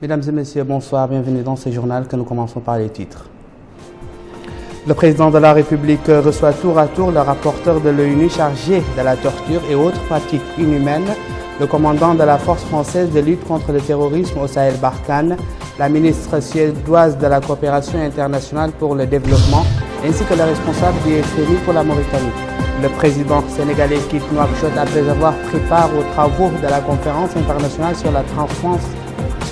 Mesdames et messieurs, bonsoir, bienvenue dans ce journal que nous commençons par les titres. Le président de la République reçoit tour à tour le rapporteur de l'ONU chargé de la torture et autres pratiques inhumaines, le commandant de la force française de lutte contre le terrorisme au Sahel Barkhane, la ministre suédoise de la coopération internationale pour le développement, ainsi que le responsable du FMI pour la Mauritanie. Le président sénégalais quitte Nouakchott après avoir pris part aux travaux de la conférence internationale sur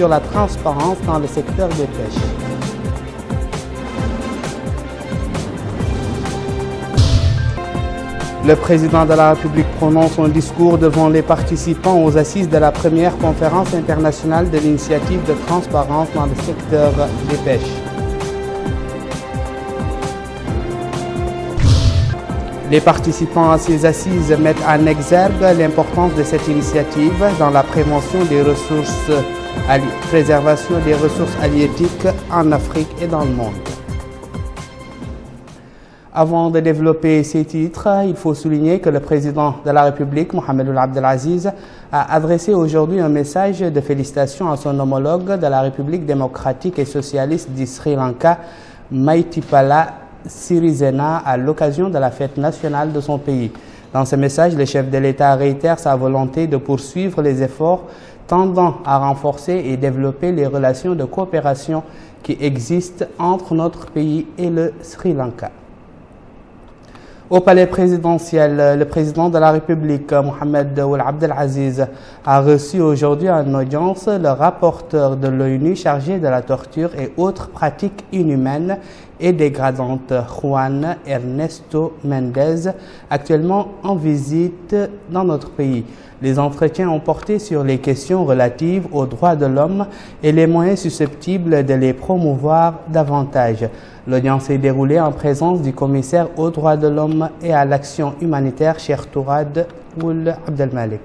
la transparence dans le secteur des pêches. Le président de la République prononce son discours devant les participants aux assises de la première conférence internationale de l'initiative de transparence dans le secteur des pêches. Les participants à ces assises mettent en exergue l'importance de cette initiative dans la préservation des ressources halieutiques en Afrique et dans le monde. Avant de développer ces titres, il faut souligner que le président de la République, Mohamed Ould Abdel Aziz, a adressé aujourd'hui un message de félicitations à son homologue de la République démocratique et socialiste du Sri Lanka, Maithripala Sirisena, à l'occasion de la fête nationale de son pays. Dans ce message, le chef de l'État réitère sa volonté de poursuivre les efforts tendant à renforcer et développer les relations de coopération qui existent entre notre pays et le Sri Lanka. Au palais présidentiel, le président de la République, Mohamed Ould Abdel Aziz, a reçu aujourd'hui en audience le rapporteur de l'ONU chargé de la torture et autres pratiques inhumaines et dégradantes, Juan Ernesto Mendez, actuellement en visite dans notre pays. Les entretiens ont porté sur les questions relatives aux droits de l'homme et les moyens susceptibles de les promouvoir davantage. L'audience s'est déroulée en présence du commissaire aux droits de l'homme et à l'action humanitaire, Cheikh Tourad Ould Abdelmalek.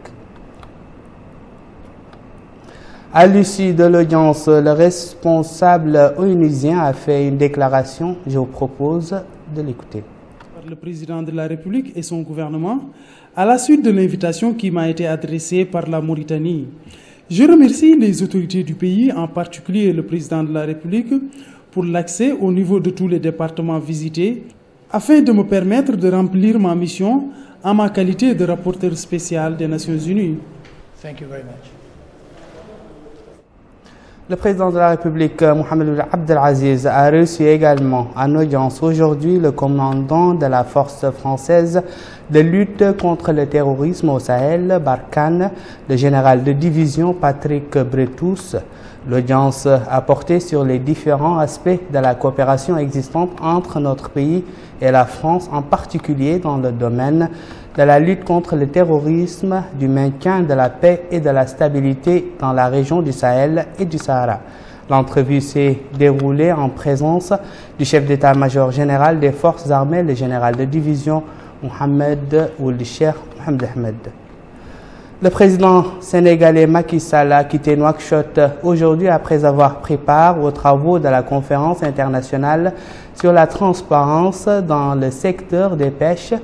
À l'issue de l'audience, le responsable onusien a fait une déclaration. Je vous propose de l'écouter. Le président de la République et son gouvernement, à la suite de l'invitation qui m'a été adressée par la Mauritanie. Je remercie les autorités du pays, en particulier le président de la République, pour l'accès au niveau de tous les départements visités, afin de me permettre de remplir ma mission en ma qualité de rapporteur spécial des Nations Unies. Thank you very much. Le président de la République, Mohamed Ould Abdel Aziz, a reçu également en audience aujourd'hui le commandant de la force française de lutte contre le terrorisme au Sahel, Barkhane, le général de division Patrick Bretous. L'audience a porté sur les différents aspects de la coopération existante entre notre pays et la France, en particulier dans le domaine de la lutte contre le terrorisme, du maintien de la paix et de la stabilité dans la région du Sahel et du Sahara. L'entrevue s'est déroulée en présence du chef d'état-major général des forces armées, le général de division Mohamed Ould Cheikh Mohamed Ahmed. Le président sénégalais Macky Sall a quitté Nouakchott aujourd'hui après avoir pris part aux travaux de la conférence internationale sur la transparence dans le secteur des pêches,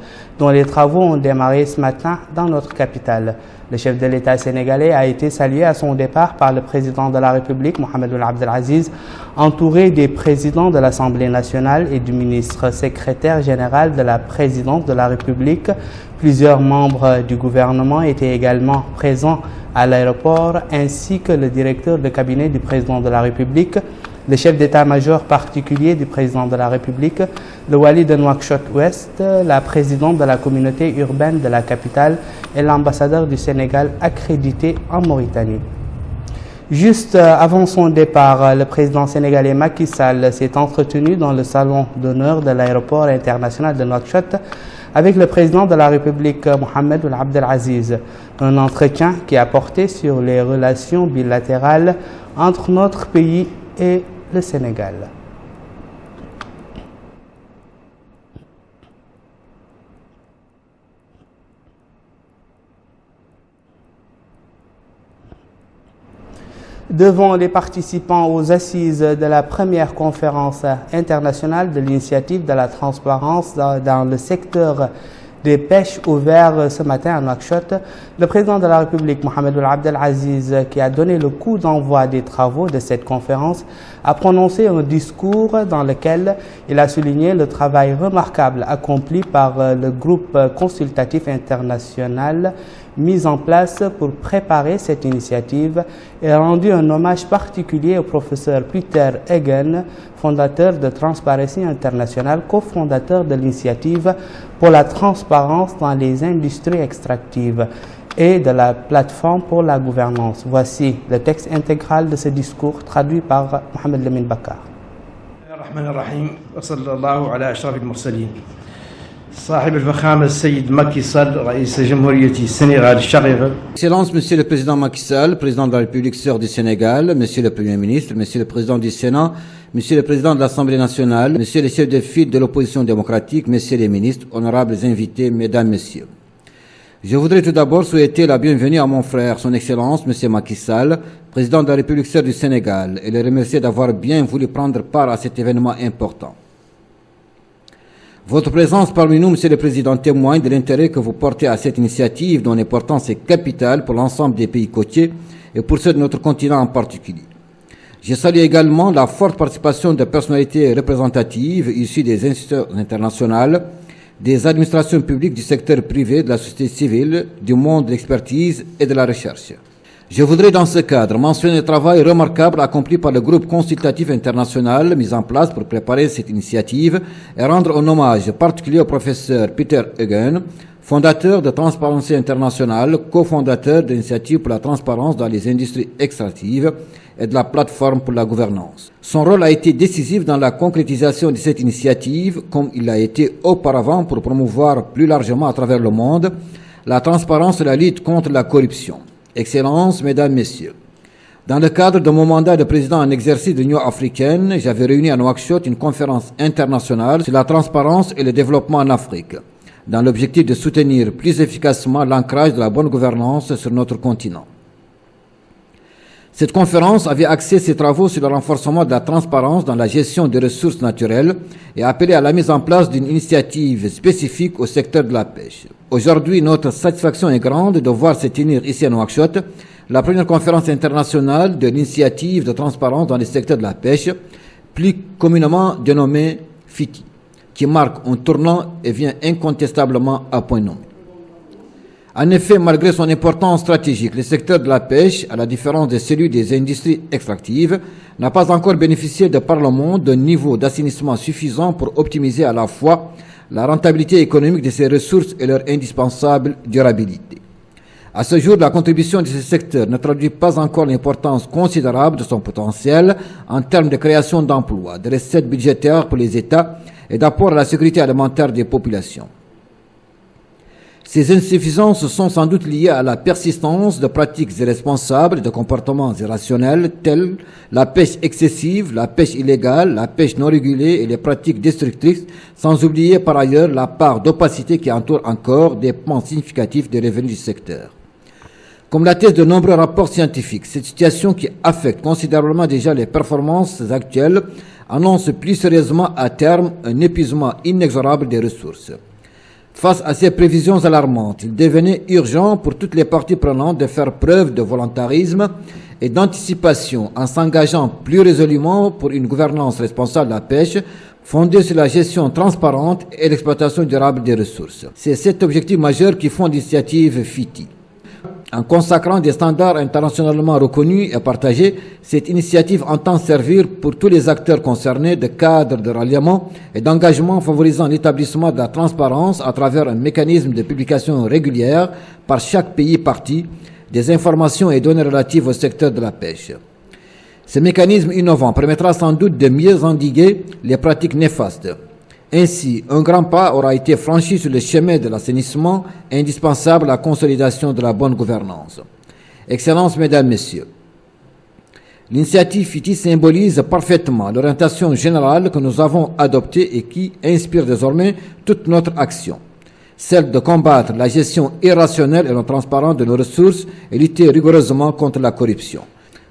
dont les travaux ont démarré ce matin dans notre capitale. Le chef de l'État sénégalais a été salué à son départ par le président de la République, Mohamed Ould Abdel Aziz, entouré des présidents de l'Assemblée nationale et du ministre secrétaire général de la présidence de la République. Plusieurs membres du gouvernement étaient également présents à l'aéroport, ainsi que le directeur de cabinet du président de la République, le chef d'état-major particulier du président de la République, le wali de Nouakchott-Ouest, la présidente de la communauté urbaine de la capitale et l'ambassadeur du Sénégal accrédité en Mauritanie. Juste avant son départ, le président sénégalais Macky Sall s'est entretenu dans le salon d'honneur de l'aéroport international de Nouakchott avec le président de la République, Mohamed Ould Abdel Aziz. Un entretien qui a porté sur les relations bilatérales entre notre pays et le Sénégal. Devant les participants aux assises de la première conférence internationale de l'initiative de la transparence dans le secteur des pêches ouvert ce matin à Nouakchott. Le président de la République, Mohamed Abdel Aziz, qui a donné le coup d'envoi des travaux de cette conférence, a prononcé un discours dans lequel il a souligné le travail remarquable accompli par le groupe consultatif international mis en place pour préparer cette initiative et rendu un hommage particulier au professeur Peter Eggen, fondateur de Transparency International, cofondateur de l'initiative pour la transparence dans les industries extractives et de la plateforme pour la gouvernance. Voici le texte intégral de ce discours traduit par Mohamed Lamine Bakar. Excellence, Monsieur le Président Macky Sall, Président de la République sœur du Sénégal, Monsieur le Premier ministre, Monsieur le Président du Sénat, Monsieur le Président de l'Assemblée nationale, Monsieur les chefs de file de l'opposition démocratique, Messieurs les ministres, honorables invités, Mesdames, Messieurs. Je voudrais tout d'abord souhaiter la bienvenue à mon frère, Son Excellence, Monsieur Macky Sall, Président de la République sœur du Sénégal, et le remercier d'avoir bien voulu prendre part à cet événement important. Votre présence parmi nous, Monsieur le Président, témoigne de l'intérêt que vous portez à cette initiative dont l'importance est capitale pour l'ensemble des pays côtiers et pour ceux de notre continent en particulier. Je salue également la forte participation de personnalités représentatives issues des institutions internationales, des administrations publiques, du secteur privé, de la société civile, du monde de l'expertise et de la recherche. Je voudrais dans ce cadre mentionner le travail remarquable accompli par le groupe consultatif international mis en place pour préparer cette initiative et rendre un hommage particulier au professeur Peter Eggen, fondateur de Transparency International, cofondateur de l'initiative pour la transparence dans les industries extractives et de la plateforme pour la gouvernance. Son rôle a été décisif dans la concrétisation de cette initiative, comme il l'a été auparavant pour promouvoir plus largement à travers le monde la transparence et la lutte contre la corruption. Excellences, Mesdames, Messieurs, dans le cadre de mon mandat de président en exercice de l'Union africaine, j'avais réuni à Nouakchott une conférence internationale sur la transparence et le développement en Afrique, dans l'objectif de soutenir plus efficacement l'ancrage de la bonne gouvernance sur notre continent. Cette conférence avait axé ses travaux sur le renforcement de la transparence dans la gestion des ressources naturelles et appelé à la mise en place d'une initiative spécifique au secteur de la pêche. Aujourd'hui, notre satisfaction est grande de voir se tenir ici à Nouakchott la première conférence internationale de l'initiative de transparence dans le secteur de la pêche, plus communément dénommée FITI, qui marque un tournant et vient incontestablement à point nommé. En effet, malgré son importance stratégique, le secteur de la pêche, à la différence de celui des industries extractives, n'a pas encore bénéficié de par le monde d'un niveau d'assainissement suffisant pour optimiser à la fois la rentabilité économique de ces ressources et leur indispensable durabilité. À ce jour, la contribution de ce secteur ne traduit pas encore l'importance considérable de son potentiel en termes de création d'emplois, de recettes budgétaires pour les États et d'apport à la sécurité alimentaire des populations. Ces insuffisances sont sans doute liées à la persistance de pratiques irresponsables et de comportements irrationnels tels la pêche excessive, la pêche illégale, la pêche non régulée et les pratiques destructrices, sans oublier par ailleurs la part d'opacité qui entoure encore des pans significatifs des revenus du secteur. Comme l'attestent de nombreux rapports scientifiques, cette situation qui affecte considérablement déjà les performances actuelles annonce plus sérieusement à terme un épuisement inexorable des ressources. Face à ces prévisions alarmantes, il devenait urgent pour toutes les parties prenantes de faire preuve de volontarisme et d'anticipation en s'engageant plus résolument pour une gouvernance responsable de la pêche fondée sur la gestion transparente et l'exploitation durable des ressources. C'est cet objectif majeur qui fonde l'initiative FITI. En consacrant des standards internationalement reconnus et partagés, cette initiative entend servir pour tous les acteurs concernés de cadre de ralliement et d'engagement favorisant l'établissement de la transparence à travers un mécanisme de publication régulière par chaque pays partie des informations et données relatives au secteur de la pêche. Ce mécanisme innovant permettra sans doute de mieux endiguer les pratiques néfastes. Ainsi, un grand pas aura été franchi sur le chemin de l'assainissement indispensable à la consolidation de la bonne gouvernance. Excellences, Mesdames, Messieurs, l'initiative FITI symbolise parfaitement l'orientation générale que nous avons adoptée et qui inspire désormais toute notre action, celle de combattre la gestion irrationnelle et non transparente de nos ressources et lutter rigoureusement contre la corruption.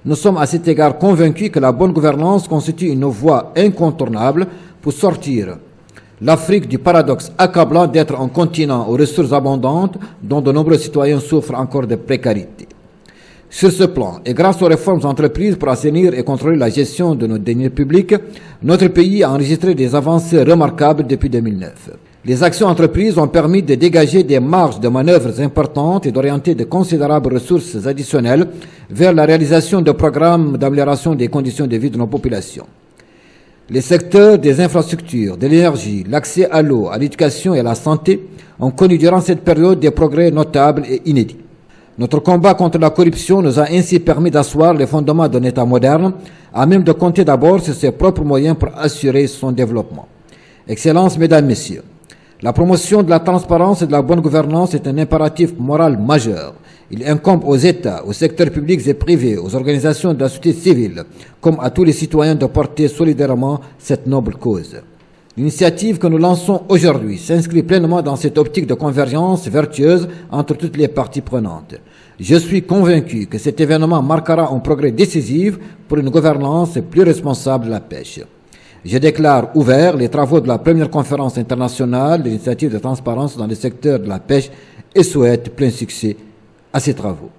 Nous sommes à cet égard convaincus que la bonne gouvernance constitue une voie incontournable pour sortir L'Afrique du paradoxe accablant d'être un continent aux ressources abondantes dont de nombreux citoyens souffrent encore de précarité. Sur ce plan, et grâce aux réformes entreprises pour assainir et contrôler la gestion de nos deniers publics, notre pays a enregistré des avancées remarquables depuis 2009. Les actions entreprises ont permis de dégager des marges de manœuvres importantes et d'orienter de considérables ressources additionnelles vers la réalisation de programmes d'amélioration des conditions de vie de nos populations. Les secteurs des infrastructures, de l'énergie, l'accès à l'eau, à l'éducation et à la santé ont connu durant cette période des progrès notables et inédits. Notre combat contre la corruption nous a ainsi permis d'asseoir les fondements d'un État moderne, à même de compter d'abord sur ses propres moyens pour assurer son développement. Excellences, Mesdames, Messieurs, la promotion de la transparence et de la bonne gouvernance est un impératif moral majeur. Il incombe aux États, aux secteurs publics et privés, aux organisations de la société civile, comme à tous les citoyens de porter solidairement cette noble cause. L'initiative que nous lançons aujourd'hui s'inscrit pleinement dans cette optique de convergence vertueuse entre toutes les parties prenantes. Je suis convaincu que cet événement marquera un progrès décisif pour une gouvernance plus responsable de la pêche. Je déclare ouverts les travaux de la première conférence internationale de l'initiative de transparence dans le secteur de la pêche et souhaite plein succès à ces travaux.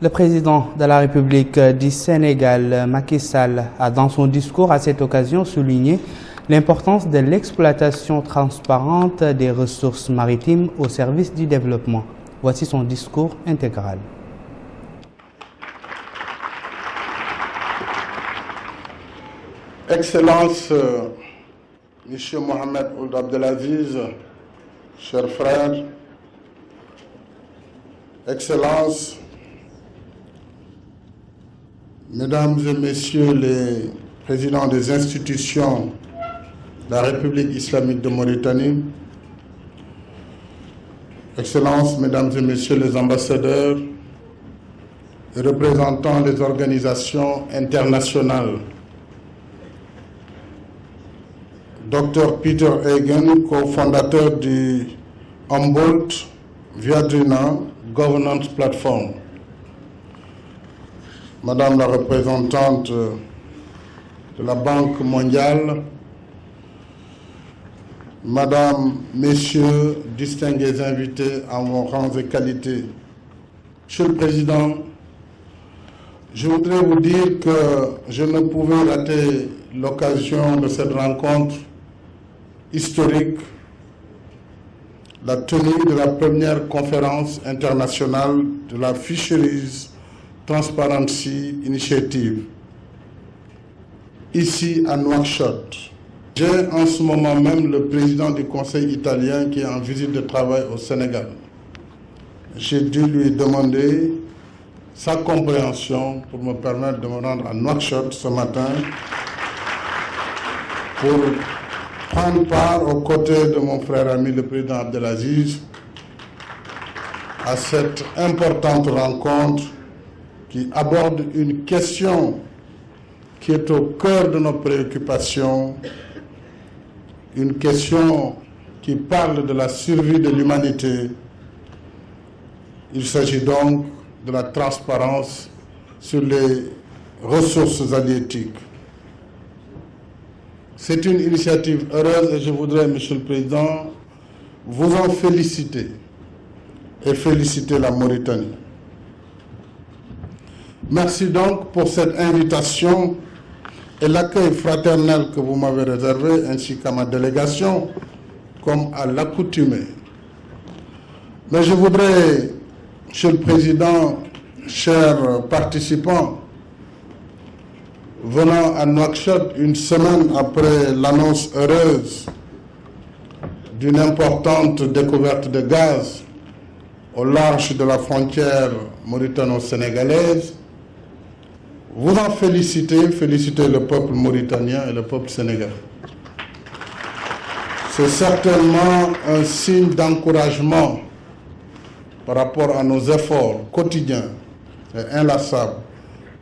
Le président de la République du Sénégal, Macky Sall, a dans son discours à cette occasion souligné l'importance de l'exploitation transparente des ressources maritimes au service du développement. Voici son discours intégral. Excellence, Monsieur Mohamed Ould Abdelaziz, chers frères, Excellence, Mesdames et Messieurs les présidents des institutions de la République islamique de Mauritanie, Excellences, Mesdames et Messieurs les ambassadeurs et représentants des organisations internationales, Dr Peter Hagen, cofondateur du Humboldt Viadrina Governance Platform, Madame la représentante de la Banque mondiale, Madame, Messieurs, distingués invités en vos rangs et qualités, Monsieur le Président, je voudrais vous dire que je ne pouvais rater l'occasion de cette rencontre historique, la tenue de la première conférence internationale de la Fisheries Transparency Initiative, ici à Nouakchott. J'ai en ce moment même le président du Conseil italien qui est en visite de travail au Sénégal. J'ai dû lui demander sa compréhension pour me permettre de me rendre à Nouakchott ce matin pour prendre part aux côtés de mon frère ami le président Abdelaziz à cette importante rencontre qui aborde une question qui est au cœur de nos préoccupations, une question qui parle de la survie de l'humanité. Il s'agit donc de la transparence sur les ressources halieutiques. C'est une initiative heureuse et je voudrais, Monsieur le Président, vous en féliciter et féliciter la Mauritanie. Merci donc pour cette invitation et l'accueil fraternel que vous m'avez réservé, ainsi qu'à ma délégation, comme à l'accoutumée. Mais je voudrais, Monsieur le Président, chers participants, venant à Nouakchott une semaine après l'annonce heureuse d'une importante découverte de gaz au large de la frontière mauritano-sénégalaise, vous en féliciter le peuple mauritanien et le peuple sénégalais. C'est certainement un signe d'encouragement par rapport à nos efforts quotidiens et inlassables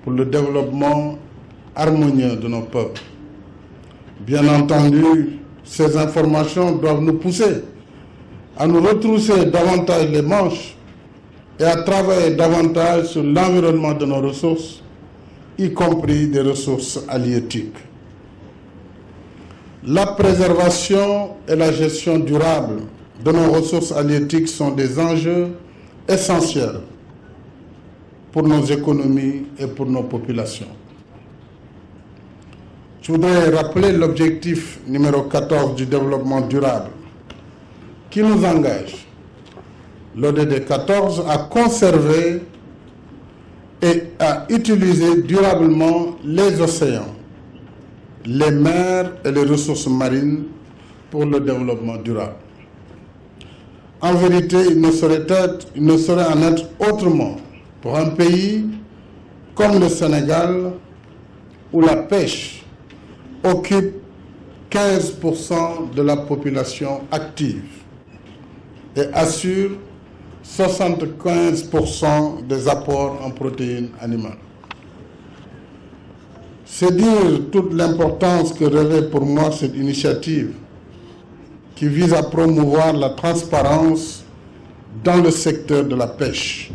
pour le développement harmonieux de nos peuples. Bien entendu, ces informations doivent nous pousser à nous retrousser davantage les manches et à travailler davantage sur l'environnement de nos ressources y compris des ressources halieutiques. La préservation et la gestion durable de nos ressources halieutiques sont des enjeux essentiels pour nos économies et pour nos populations. Je voudrais rappeler l'objectif numéro 14 du développement durable qui nous engage, l'ODD 14, à conserver et à utiliser durablement les océans, les mers et les ressources marines pour le développement durable. En vérité, il ne saurait en être autrement pour un pays comme le Sénégal, où la pêche occupe 15% de la population active et assure 75% des apports en protéines animales. C'est dire toute l'importance que revêt pour moi cette initiative qui vise à promouvoir la transparence dans le secteur de la pêche.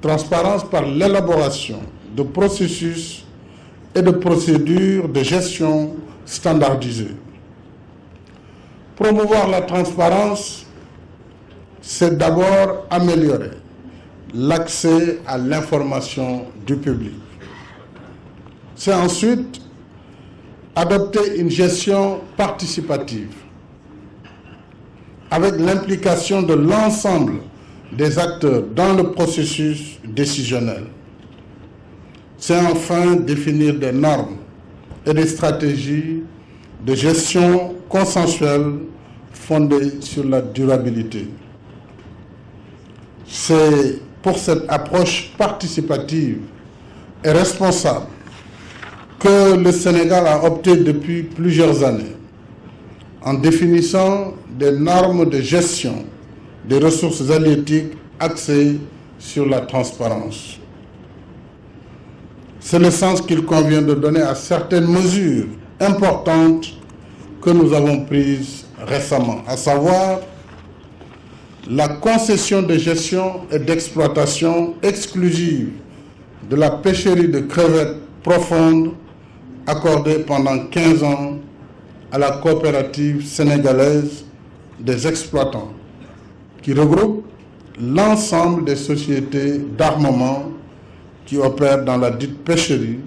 Transparence par l'élaboration de processus et de procédures de gestion standardisées. Promouvoir la transparence, c'est d'abord améliorer l'accès à l'information du public. C'est ensuite adopter une gestion participative avec l'implication de l'ensemble des acteurs dans le processus décisionnel. C'est enfin définir des normes et des stratégies de gestion consensuelle fondées sur la durabilité. C'est pour cette approche participative et responsable que le Sénégal a opté depuis plusieurs années en définissant des normes de gestion des ressources halieutiques axées sur la transparence. C'est le sens qu'il convient de donner à certaines mesures importantes que nous avons prises récemment, à savoir la concession de gestion et d'exploitation exclusive de la pêcherie de crevettes profondes accordée pendant 15 ans à la coopérative sénégalaise des exploitants, qui regroupe l'ensemble des sociétés d'armement qui opèrent dans la dite pêcherie,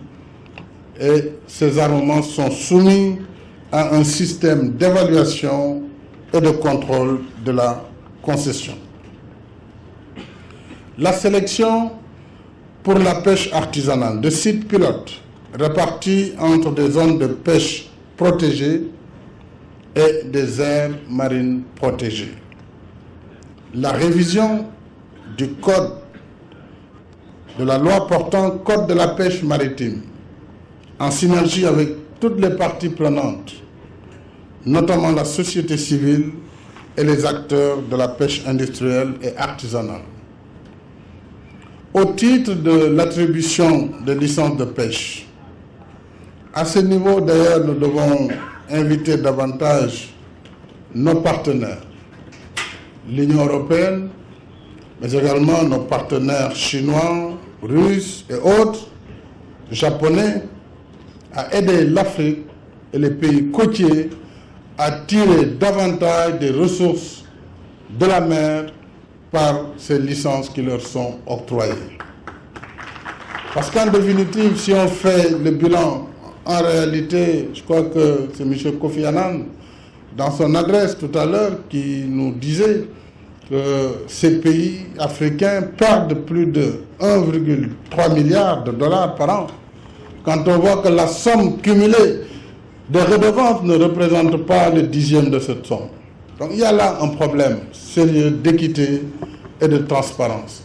et ces armements sont soumis à un système d'évaluation et de contrôle de la concession. La sélection pour la pêche artisanale de sites pilotes répartis entre des zones de pêche protégées et des aires marines protégées. La révision du code de la loi portant code de la pêche maritime, en synergie avec toutes les parties prenantes, notamment la société civile et les acteurs de la pêche industrielle et artisanale. Au titre de l'attribution des licences de pêche, à ce niveau d'ailleurs, nous devons inviter davantage nos partenaires, l'Union européenne, mais également nos partenaires chinois, russes et autres, japonais, à aider l'Afrique et les pays côtiers à tirer davantage des ressources de la mer par ces licences qui leur sont octroyées. Parce qu'en définitive, si on fait le bilan, en réalité, je crois que c'est M. Kofi Annan, dans son adresse tout à l'heure, qui nous disait que ces pays africains perdent plus de 1,3 milliard de dollars par an. Quand on voit que la somme cumulée des redevances ne représente pas le dixième de cette somme. Donc il y a là un problème sérieux d'équité et de transparence.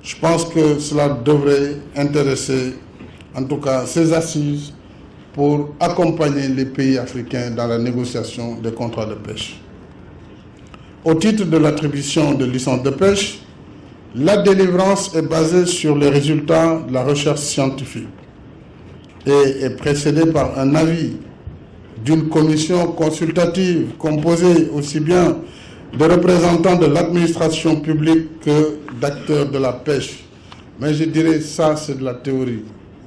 Je pense que cela devrait intéresser, en tout cas, ces assises pour accompagner les pays africains dans la négociation des contrats de pêche. Au titre de l'attribution de licences de pêche, la délivrance est basée sur les résultats de la recherche scientifique et est précédée par un avis d'une commission consultative composée aussi bien de représentants de l'administration publique que d'acteurs de la pêche. Mais je dirais ça, c'est de la théorie.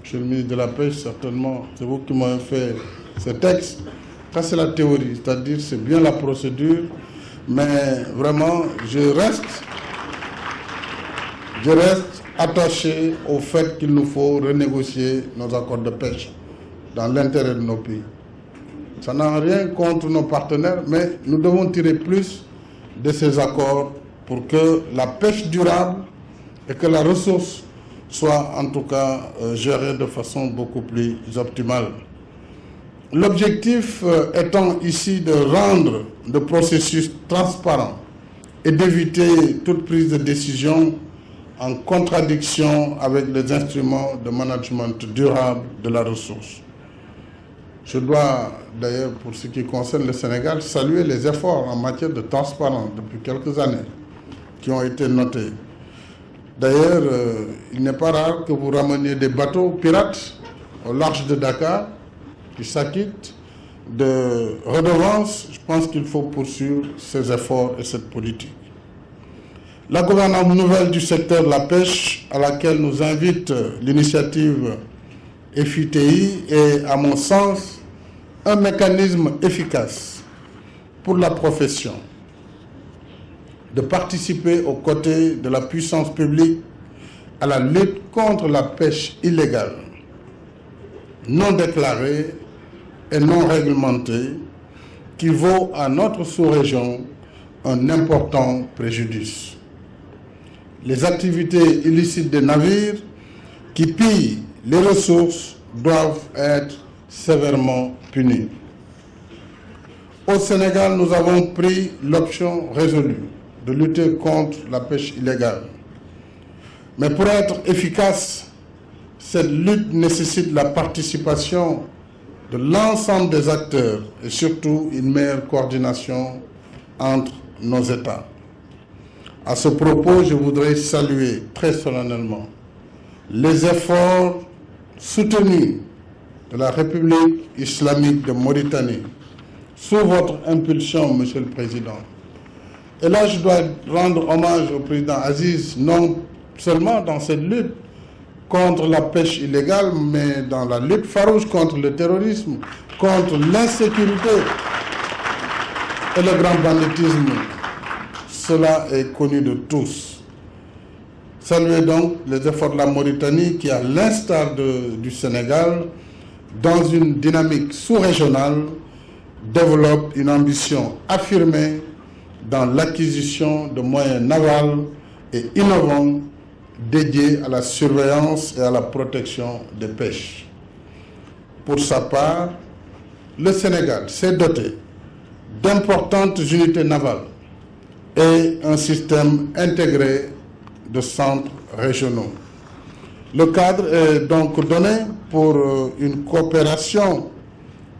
Monsieur le ministre de la Pêche, certainement, c'est vous qui m'avez fait ce texte. Ça, c'est la théorie, c'est-à-dire c'est bien la procédure, mais vraiment, je reste attaché au fait qu'il nous faut renégocier nos accords de pêche dans l'intérêt de nos pays. Ça n'a rien contre nos partenaires, mais nous devons tirer plus de ces accords pour que la pêche durable et que la ressource soit en tout cas gérée de façon beaucoup plus optimale. L'objectif étant ici de rendre le processus transparent et d'éviter toute prise de décision en contradiction avec les instruments de management durable de la ressource. Je dois d'ailleurs, pour ce qui concerne le Sénégal, saluer les efforts en matière de transparence depuis quelques années qui ont été notés. D'ailleurs, il n'est pas rare que vous rameniez des bateaux pirates au large de Dakar qui s'acquittent de redevances. Je pense qu'il faut poursuivre ces efforts et cette politique. La gouvernance nouvelle du secteur de la pêche, à laquelle nous invite l'initiative FITI, est, à mon sens, un mécanisme efficace pour la profession de participer aux côtés de la puissance publique à la lutte contre la pêche illégale, non déclarée et non réglementée, qui vaut à notre sous-région un important préjudice. Les activités illicites des navires qui pillent les ressources doivent être sévèrement punies. Au Sénégal, nous avons pris l'option résolue de lutter contre la pêche illégale. Mais pour être efficace, cette lutte nécessite la participation de l'ensemble des acteurs et surtout une meilleure coordination entre nos États. À ce propos, je voudrais saluer très solennellement les efforts soutenus de la République islamique de Mauritanie sous votre impulsion, Monsieur le Président. Et là, je dois rendre hommage au président Aziz, non seulement dans cette lutte contre la pêche illégale, mais dans la lutte farouche contre le terrorisme, contre l'insécurité et le grand banditisme. Cela est connu de tous. Saluez donc les efforts de la Mauritanie qui, à l'instar du Sénégal, dans une dynamique sous-régionale, développe une ambition affirmée dans l'acquisition de moyens navals et innovants dédiés à la surveillance et à la protection des pêches. Pour sa part, le Sénégal s'est doté d'importantes unités navales et un système intégré de centres régionaux. Le cadre est donc donné pour une coopération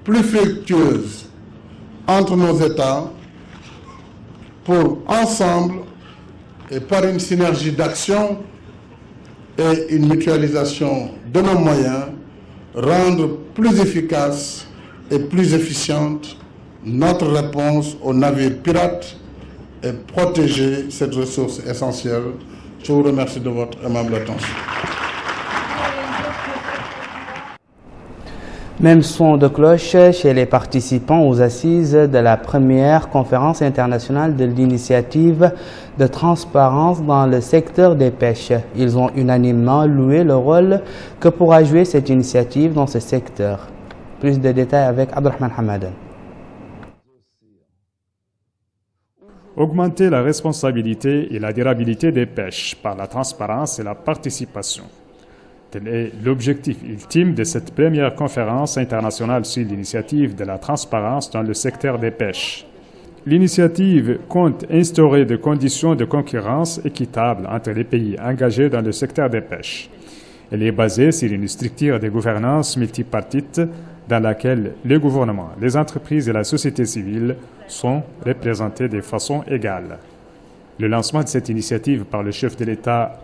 plus fructueuse entre nos États pour ensemble et par une synergie d'action et une mutualisation de nos moyens rendre plus efficace et plus efficiente notre réponse aux navires pirates et protéger cette ressource essentielle. Je vous remercie de votre aimable attention. Même son de cloche chez les participants aux assises de la première conférence internationale de l'initiative de transparence dans le secteur des pêches. Ils ont unanimement loué le rôle que pourra jouer cette initiative dans ce secteur. Plus de détails avec Abdelrahman Hamadan. Augmenter la responsabilité et la durabilité des pêches par la transparence et la participation. Tel est l'objectif ultime de cette première conférence internationale sur l'initiative de la transparence dans le secteur des pêches. L'initiative compte instaurer des conditions de concurrence équitables entre les pays engagés dans le secteur des pêches. Elle est basée sur une structure de gouvernance multipartite dans laquelle le gouvernement, les entreprises et la société civile sont représentés de façon égale. Le lancement de cette initiative par le chef de l'État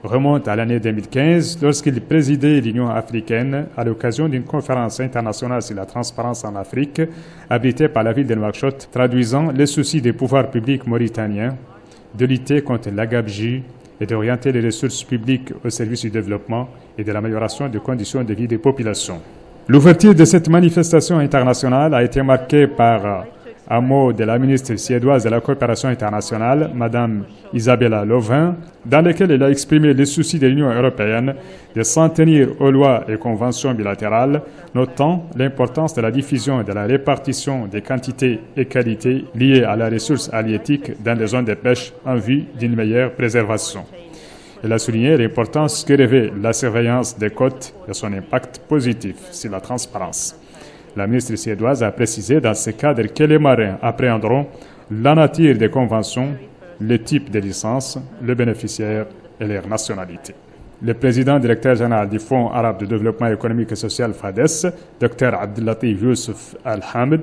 remonte à l'année 2015 lorsqu'il présidait l'Union africaine à l'occasion d'une conférence internationale sur la transparence en Afrique abritée par la ville de Nouakchott, traduisant les soucis des pouvoirs publics mauritaniens de lutter contre la gabegie et d'orienter les ressources publiques au service du développement et de l'amélioration des conditions de vie des populations. L'ouverture de cette manifestation internationale a été marquée par un mot de la ministre suédoise de la coopération internationale, Mme Isabella Lövin, dans lequel elle a exprimé le souci de l'Union européenne de s'en tenir aux lois et conventions bilatérales, notant l'importance de la diffusion et de la répartition des quantités et qualités liées à la ressource halieutique dans les zones de pêche en vue d'une meilleure préservation. Elle a souligné l'importance que revêt la surveillance des côtes et son impact positif sur la transparence. La ministre suédoise a précisé dans ce cadre que les marins appréhenderont la nature des conventions, le type de licence, le bénéficiaire et leur nationalité. Le président directeur général du Fonds arabe de développement économique et social FADES, Dr Abdellatif Youssef Al-Hamd,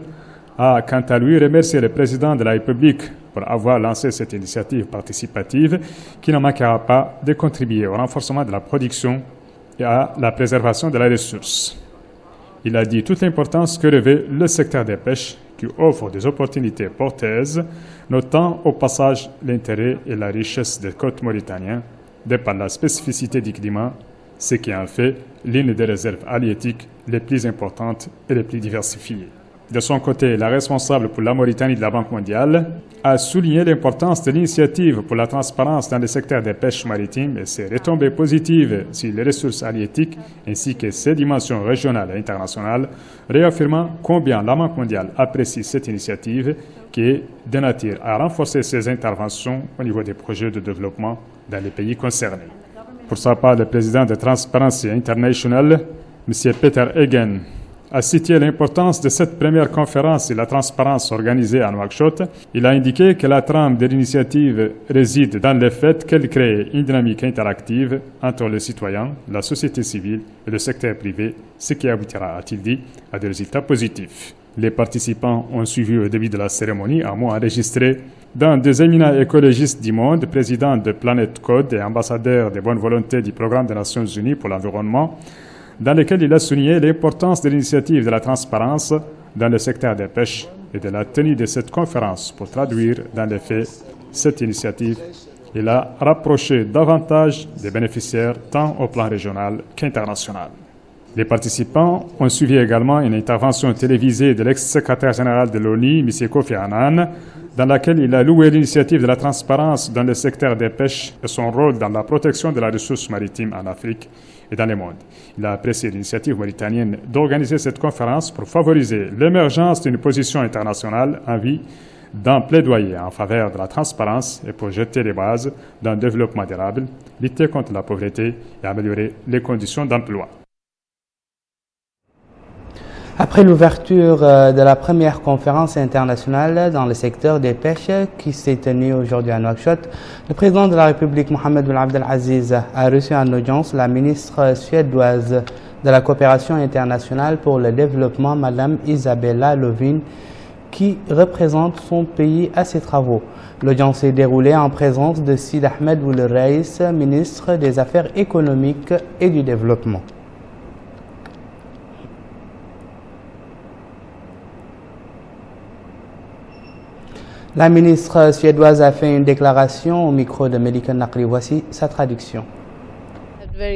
a quant à lui remercié le président de la République pour avoir lancé cette initiative participative qui ne manquera pas de contribuer au renforcement de la production et à la préservation de la ressource. Il a dit toute l'importance que revêt le secteur des pêches qui offre des opportunités porteuses, notant au passage l'intérêt et la richesse des côtes mauritaniennes, de par la spécificité du climat, ce qui en fait l'une des réserves halieutiques les plus importantes et les plus diversifiées. De son côté, la responsable pour la Mauritanie de la Banque mondiale a souligné l'importance de l'initiative pour la transparence dans le secteur des pêches maritimes et ses retombées positives sur les ressources halieutiques ainsi que ses dimensions régionales et internationales, réaffirmant combien la Banque mondiale apprécie cette initiative qui est de nature à renforcer ses interventions au niveau des projets de développement dans les pays concernés. Pour sa part, le président de Transparency International, M. Peter Egen, a cité l'importance de cette première conférence sur la transparence organisée à Nouakchott. Il a indiqué que la trame de l'initiative réside dans le fait qu'elle crée une dynamique interactive entre les citoyens, la société civile et le secteur privé, ce qui aboutira, a-t-il dit, à des résultats positifs. Les participants ont suivi au début de la cérémonie un mot enregistré dans des éminents écologistes du monde, président de Planet Code et ambassadeur de bonne volonté du Programme des Nations Unies pour l'environnement, dans lequel il a souligné l'importance de l'initiative de la transparence dans le secteur des pêches et de la tenue de cette conférence pour traduire dans les faits cette initiative. Il a rapproché davantage des bénéficiaires tant au plan régional qu'international. Les participants ont suivi également une intervention télévisée de l'ex-secrétaire général de l'ONU, M. Kofi Annan, dans laquelle il a loué l'initiative de la transparence dans le secteur des pêches et son rôle dans la protection de la ressource maritime en Afrique et dans le monde. Il a apprécié l'initiative mauritanienne d'organiser cette conférence pour favoriser l'émergence d'une position internationale en vue d'un plaidoyer en faveur de la transparence et pour jeter les bases d'un développement durable, lutter contre la pauvreté et améliorer les conditions d'emploi. Après l'ouverture de la première conférence internationale dans le secteur des pêches qui s'est tenue aujourd'hui à Nouakchott, le président de la République, Mohamed Ould Abdel Aziz, a reçu en audience la ministre suédoise de la coopération internationale pour le développement, Mme Isabella Lövin, qui représente son pays à ses travaux. L'audience s'est déroulée en présence de Sid Ahmed Ould Reis, ministre des Affaires économiques et du Développement. La ministre suédoise a fait une déclaration au micro de Melika Nakri. Voici sa traduction. La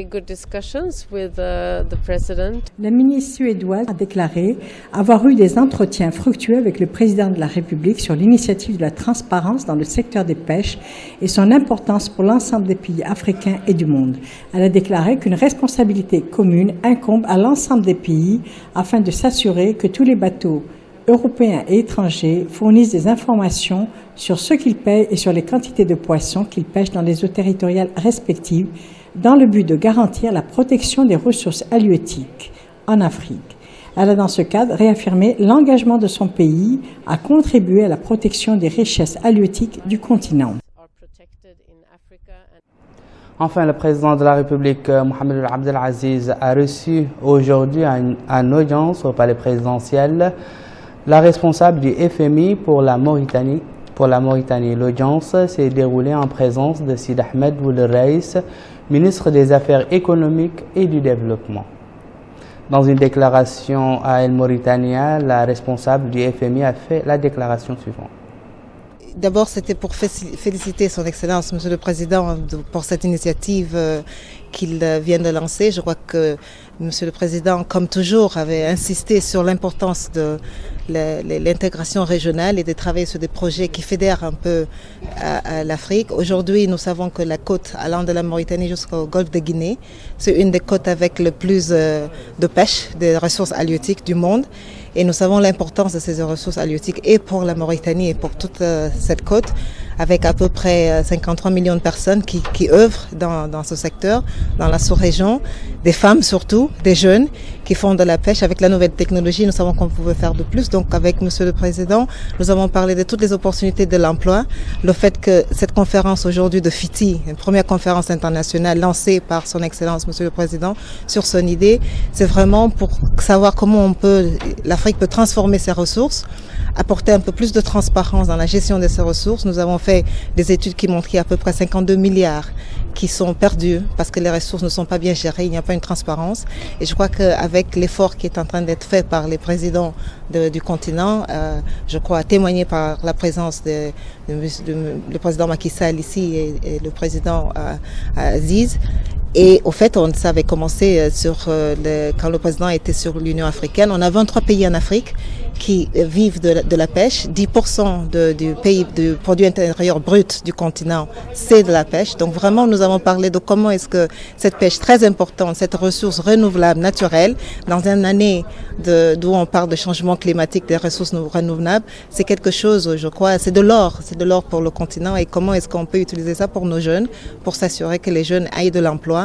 ministre suédoise a déclaré avoir eu des entretiens fructueux avec le président de la République sur l'initiative de la transparence dans le secteur des pêches et son importance pour l'ensemble des pays africains et du monde. Elle a déclaré qu'une responsabilité commune incombe à l'ensemble des pays afin de s'assurer que tous les bateaux européens et étrangers fournissent des informations sur ce qu'ils pêchent et sur les quantités de poissons qu'ils pêchent dans les eaux territoriales respectives dans le but de garantir la protection des ressources halieutiques en Afrique. Elle a dans ce cadre réaffirmé l'engagement de son pays à contribuer à la protection des richesses halieutiques du continent. Enfin, le président de la République, Mohamed Ould Abdel Aziz, a reçu aujourd'hui en audience au palais présidentiel la responsable du FMI pour la Mauritanie. L'audience s'est déroulée en présence de Sid Ahmed Ould Reis, ministre des Affaires économiques et du Développement. Dans une déclaration à El Mauritania, la responsable du FMI a fait la déclaration suivante. d'abord, c'était pour féliciter son Excellence, Monsieur le Président, pour cette initiative qu'il vient de lancer. Je crois que Monsieur le Président, comme toujours, avait insisté sur l'importance de l'intégration régionale et de travailler sur des projets qui fédèrent un peu à l'Afrique. Aujourd'hui, nous savons que la côte allant de la Mauritanie jusqu'au golfe de Guinée, c'est une des côtes avec le plus de pêche, des ressources halieutiques du monde. Et nous savons l'importance de ces ressources halieutiques et pour la Mauritanie et pour toute cette côte, avec à peu près 53 millions de personnes qui œuvrent dans ce secteur, dans la sous-région, des femmes surtout, des jeunes qui font de la pêche. Avec la nouvelle technologie, nous savons qu'on pouvait faire de plus. Donc avec Monsieur le Président, nous avons parlé de toutes les opportunités de l'emploi, le fait que cette conférence aujourd'hui de FITI, une première conférence internationale lancée par son Excellence Monsieur le Président sur son idée, c'est vraiment pour savoir comment l'Afrique peut transformer ses ressources, apporter un peu plus de transparence dans la gestion de ces ressources. Nous avons fait des études qui montrent qu'il y a à peu près 52 milliards qui sont perdus parce que les ressources ne sont pas bien gérées, il n'y a pas une transparence. Et je crois qu'avec l'effort qui est en train d'être fait par les présidents du continent, je crois témoigné par la présence du président Macky Sall ici et le président Aziz. Et au fait, ça avait commencé quand le président était sur l'Union africaine. On a 23 pays en Afrique qui vivent de la pêche. 10% du produit intérieur brut du continent, c'est de la pêche. Donc vraiment, nous avons parlé de comment est-ce que cette pêche très importante, cette ressource renouvelable, naturelle, dans une année d'où on parle de changement climatique, des ressources renouvelables, c'est quelque chose, je crois, c'est de l'or pour le continent. Et comment est-ce qu'on peut utiliser ça pour nos jeunes, pour s'assurer que les jeunes aient de l'emploi.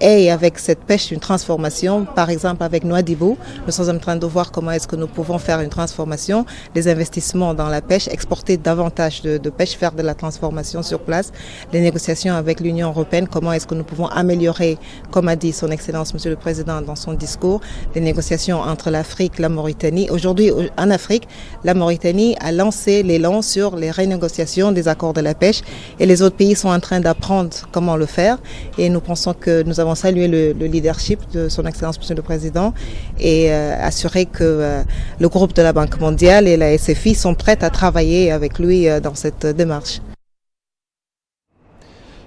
Et avec cette pêche, une transformation, par exemple avec Nouadhibou, nous sommes en train de voir comment est-ce que nous pouvons faire une transformation, des investissements dans la pêche, exporter davantage de pêche, faire de la transformation sur place, les négociations avec l'Union européenne, comment est-ce que nous pouvons améliorer, comme a dit son Excellence Monsieur le Président dans son discours, les négociations entre l'Afrique, la Mauritanie. Aujourd'hui, en Afrique, la Mauritanie a lancé l'élan sur les renégociations des accords de la pêche et les autres pays sont en train d'apprendre comment le faire et nous pensons que nous avons salué le leadership de son Excellence Monsieur le Président et assuré que le groupe de la Banque mondiale et la SFI sont prêtes à travailler avec lui dans cette démarche.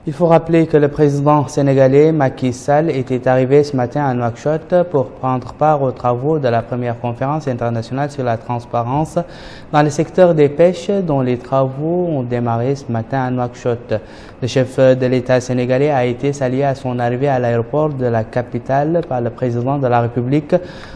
Il faut rappeler que le président sénégalais Macky Sall était arrivé ce matin à Nouakchott pour prendre part aux travaux de la première conférence internationale sur la transparence dans le secteur des pêches dont les travaux ont démarré ce matin à Nouakchott. Le chef de l'État sénégalais a été salué à son arrivée à l'aéroport de la capitale par le président de la République,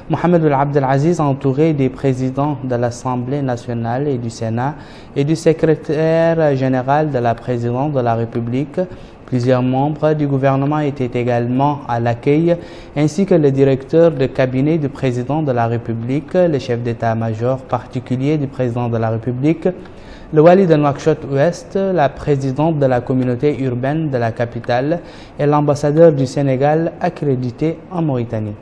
Mohamed Abdel Aziz, entouré des présidents de l'Assemblée nationale et du Sénat et du secrétaire général de la présidence de la République. Plusieurs membres du gouvernement étaient également à l'accueil, ainsi que le directeur de cabinet du président de la République, le chef d'état-major particulier du président de la République, le wali de Nouakchott-Ouest, la présidente de la communauté urbaine de la capitale et l'ambassadeur du Sénégal accrédité en Mauritanie.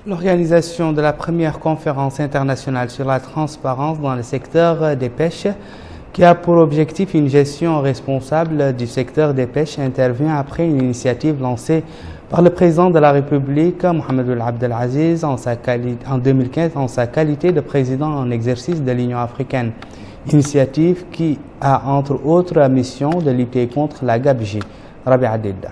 L'organisation de la première conférence internationale sur la transparence dans le secteur des pêches, qui a pour objectif une gestion responsable du secteur des pêches, intervient après une initiative lancée par le président de la République, Mohamed Abdel Aziz, en 2015 en sa qualité de président en exercice de l'Union africaine. Initiative qui a entre autres mission de lutter contre la gabegie. Rabia Adilda.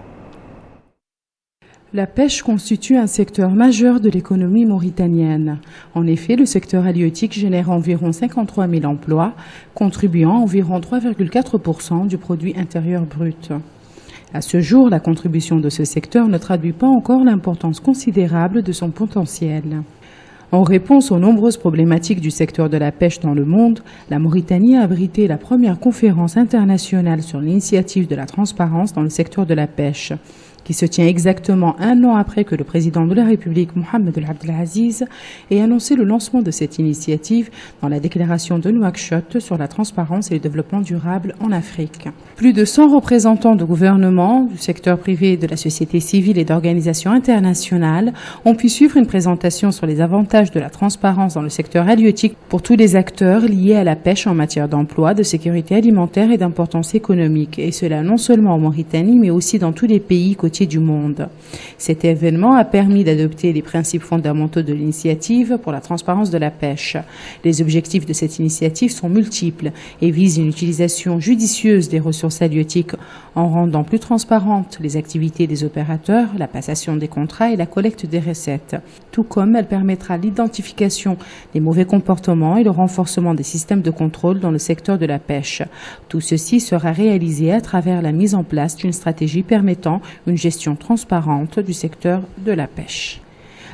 La pêche constitue un secteur majeur de l'économie mauritanienne. En effet, le secteur halieutique génère environ 53 000 emplois, contribuant à environ 3,4% du produit intérieur brut. À ce jour, la contribution de ce secteur ne traduit pas encore l'importance considérable de son potentiel. En réponse aux nombreuses problématiques du secteur de la pêche dans le monde, la Mauritanie a abrité la première conférence internationale sur l'initiative de la transparence dans le secteur de la pêche, qui se tient exactement un an après que le président de la République, Mohamed Abdelaziz, ait annoncé le lancement de cette initiative dans la déclaration de Nouakchott sur la transparence et le développement durable en Afrique. Plus de 100 représentants de gouvernements, du secteur privé, de la société civile et d'organisations internationales ont pu suivre une présentation sur les avantages de la transparence dans le secteur halieutique pour tous les acteurs liés à la pêche en matière d'emploi, de sécurité alimentaire et d'importance économique, et cela non seulement en Mauritanie, mais aussi dans tous les pays côtiers du monde. Cet événement a permis d'adopter les principes fondamentaux de l'initiative pour la transparence de la pêche. Les objectifs de cette initiative sont multiples et visent une utilisation judicieuse des ressources halieutiques en rendant plus transparentes les activités des opérateurs, la passation des contrats et la collecte des recettes. Tout comme elle permettra l'identification des mauvais comportements et le renforcement des systèmes de contrôle dans le secteur de la pêche. Tout ceci sera réalisé à travers la mise en place d'une stratégie permettant une gestion transparente du secteur de la pêche.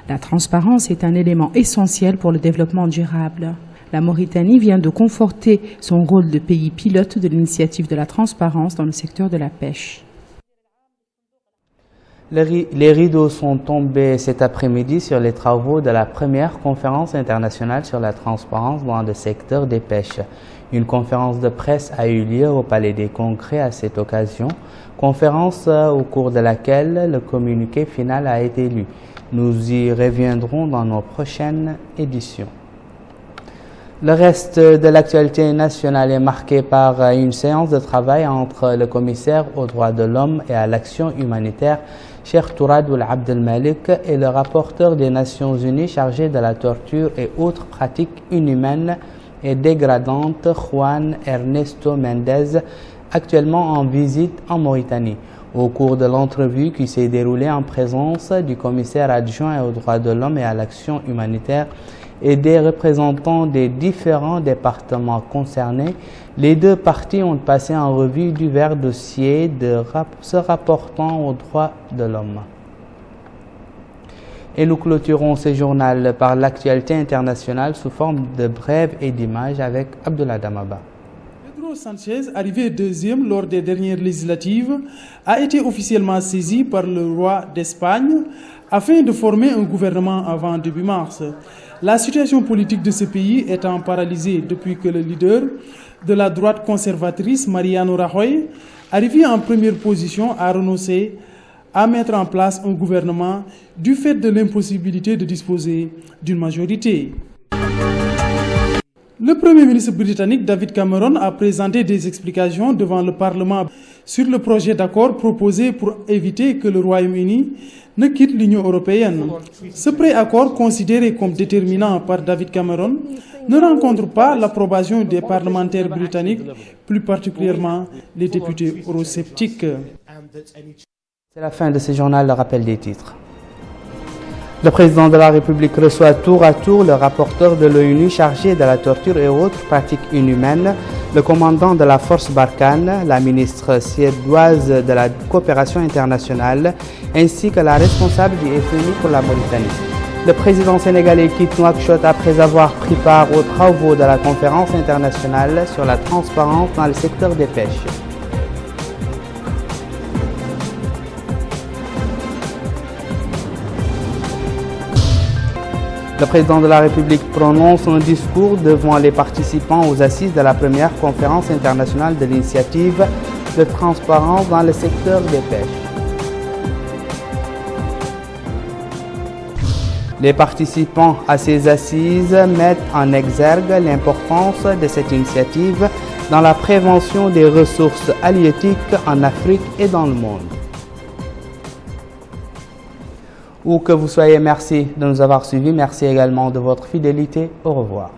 La transparence est un élément essentiel pour le développement durable. La Mauritanie vient de conforter son rôle de pays pilote de l'initiative de la transparence dans le secteur de la pêche. Les rideaux sont tombés cet après-midi sur les travaux de la première conférence internationale sur la transparence dans le secteur des pêches. Une conférence de presse a eu lieu au Palais des Congrès à cette occasion, conférence au cours de laquelle le communiqué final a été lu. Nous y reviendrons dans nos prochaines éditions. Le reste de l'actualité nationale est marqué par une séance de travail entre le commissaire aux droits de l'homme et à l'action humanitaire, Cheikh Tourad Ould Abdel Malik, et le rapporteur des Nations Unies chargé de la torture et autres pratiques inhumaines et dégradantes, Juan Ernesto Mendez, actuellement en visite en Mauritanie. Au cours de l'entrevue qui s'est déroulée en présence du commissaire adjoint aux droits de l'homme et à l'action humanitaire et des représentants des différents départements concernés, les deux parties ont passé en revue divers dossiers se rapportant aux droits de l'homme. Et nous clôturons ce journal par l'actualité internationale sous forme de brèves et d'images avec Abdullah Damaba. Pedro Sanchez, arrivé deuxième lors des dernières législatives, a été officiellement saisi par le roi d'Espagne afin de former un gouvernement avant début mars. La situation politique de ce pays étant paralysée depuis que le leader de la droite conservatrice, Mariano Rajoy, arrivé en première position, a renoncé à mettre en place un gouvernement du fait de l'impossibilité de disposer d'une majorité. Le Premier ministre britannique David Cameron a présenté des explications devant le Parlement sur le projet d'accord proposé pour éviter que le Royaume-Uni ne quitte l'Union européenne. Ce préaccord, considéré comme déterminant par David Cameron, ne rencontre pas l'approbation des parlementaires britanniques, plus particulièrement les députés eurosceptiques. C'est la fin de ce journal, le rappel des titres. Le président de la République reçoit tour à tour le rapporteur de l'ONU chargé de la torture et autres pratiques inhumaines, le commandant de la force Barkhane, la ministre suédoise de la coopération internationale, ainsi que la responsable du FMI pour la Mauritanie. Le président sénégalais quitte Nouakchott après avoir pris part aux travaux de la conférence internationale sur la transparence dans le secteur des pêches. Le président de la République prononce un discours devant les participants aux assises de la première conférence internationale de l'initiative de transparence dans le secteur des pêches. Les participants à ces assises mettent en exergue l'importance de cette initiative dans la prévention des ressources halieutiques en Afrique et dans le monde. Où que vous soyez, merci de nous avoir suivis. Merci également de votre fidélité. Au revoir.